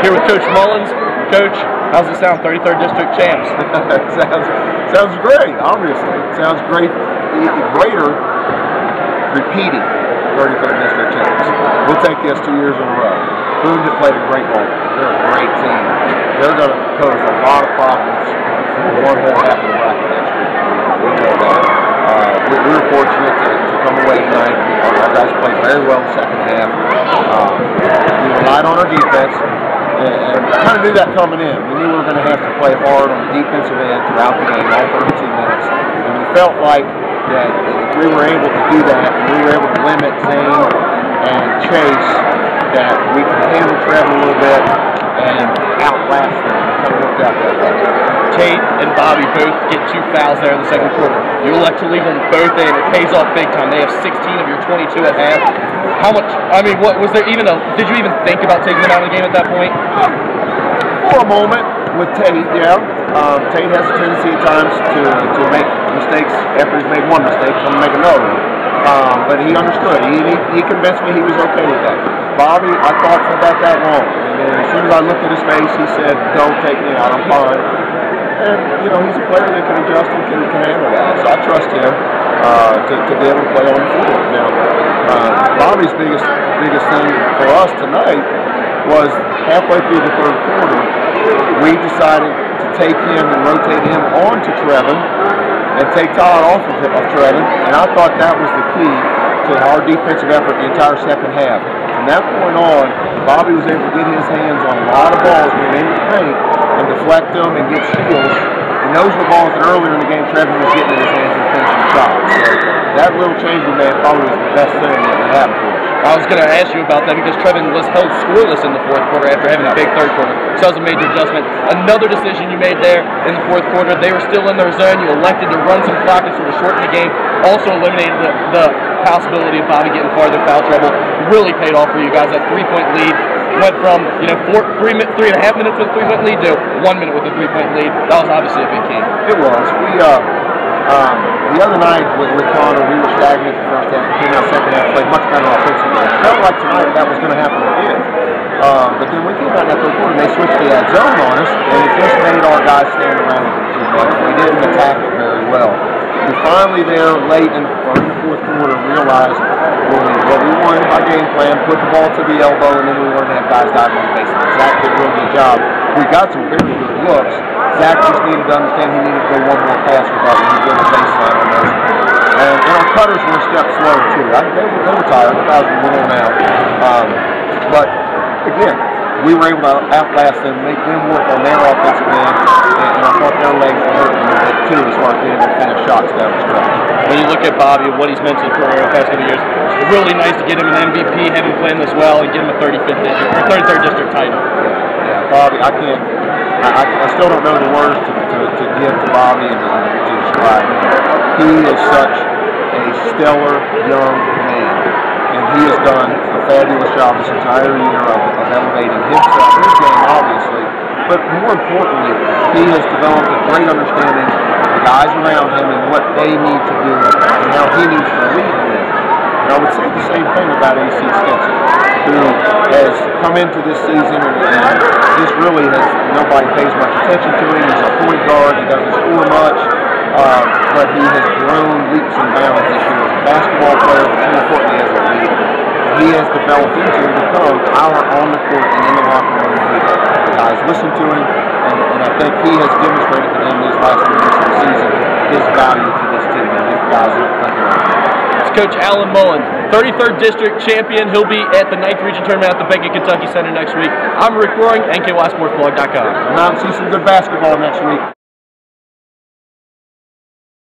Here with Coach Mullins. Coach, how's it sound? 33rd District champs. sounds great. Obviously, it sounds great. Greater repeating 33rd District champs. We'll take this 2 years in a row. Boone has played a great ball. They're a great team. They're going to pose a lot of problems for one more half of the bracket next week. We know that. We were fortunate to come away tonight. Our guys played very well in the second half. We relied on our defense. And kind of knew that coming in. We knew we were going to have to play hard on the defensive end throughout the game, all 32 minutes. And we felt like that if we were able to do that, and we were able to limit Zane and Chase, that we could handle Trevor a little bit and outlast them. It kind of worked out that way. Tate and Bobby both get 2 fouls there in the second quarter. You elect to leave them both in. It pays off big time. They have 16 of your 22 at half. How much, I mean, what was there even did you even think about taking them out of the game at that point? For a moment with Tate, yeah. Tate has a tendency at times to make mistakes after he's made one mistake, he'll make another. But he understood. He convinced me he was okay with that. Bobby, I thought for about that long. And as soon as I looked at his face, he said, "Don't take me out, I'm fine." And, you know, he's a player that can adjust and can handle that. So I trust him to be able to play on the field. Now, Bobby's biggest thing for us tonight was halfway through the third quarter, we decided to take him and rotate him onto Trevin and take Todd off of Trevin. And I thought that was the key to our defensive effort the entire second half. From that point on, Bobby was able to get his hands on a lot of balls going into the paint and deflect them and get steals. And those were balls that earlier in the game Trevin was getting in his hands and finishing shots. So that little change we made probably was the best thing that we had for us. I was going to ask you about that because Trevin was held scoreless in the fourth quarter after having a big third quarter. So that was a major adjustment. Another decision you made there in the fourth quarter, they were still in their zone. You elected to run some clock and sort of shorten the game. Also eliminated the possibility of Bobby getting farther foul trouble. Really paid off for you guys. That 3-point lead went from 3.5 minutes with a 3-point lead to 1 minute with a 3-point lead. That was obviously a big key. It was. The other night with Connor, we were stagnant the first half. Came out second half, played much better offensively. It felt like tonight that was going to happen again. But then we came out in that third quarter and they switched to that zone on us, and it just made our guys stand around too much. We didn't attack it very well. We finally there late in the fourth quarter realized what we wanted our game plan, put the ball to the elbow, and then we wanted to have guys diving on the baseline. Zach did a real good job. We got some very good looks. Zach just needed to understand he needed to go one more pass with that when he did the baseline on those. And our cutters were a step slow too. They were tired. The guys were worn out. But again, we were able to outlast them, make them work on their offensive end, and I thought their legs were hurting a little bit too as far as being able to finish shots down the stretch. When you look at Bobby and what he's meant to the program the past couple of years, it's really nice to get him an MVP, have him playing this well, and get him a 35th district or 33rd district title. Yeah, Bobby, I still don't know the words to give to Bobby and to describe him. He is such a stellar young man, and he has done a fabulous job this entire year of elevating himself, his game obviously, but more importantly, he has developed a great understanding of the guys around him and what they need to do and how he needs to lead them. And I would say the same thing about AC Stinson, who has come into this season and just really has, nobody pays much attention to him. He's a point guard, he doesn't score much, but he has grown leaps and bounds this year as a basketball player, but more importantly as a leader. He has developed into and become our on the court and in the locker room leader. The guys listen to him, and I think he has demonstrated to them these last 2 weeks of the season his value to this team, and these guys are thinking about it. Coach Alan Mullins, 33rd District champion. He'll be at the 9th Region Tournament at the Bank of Kentucky Center next week. I'm Rick Broering, NKySportsBlog.com. And I'll see some good basketball next week.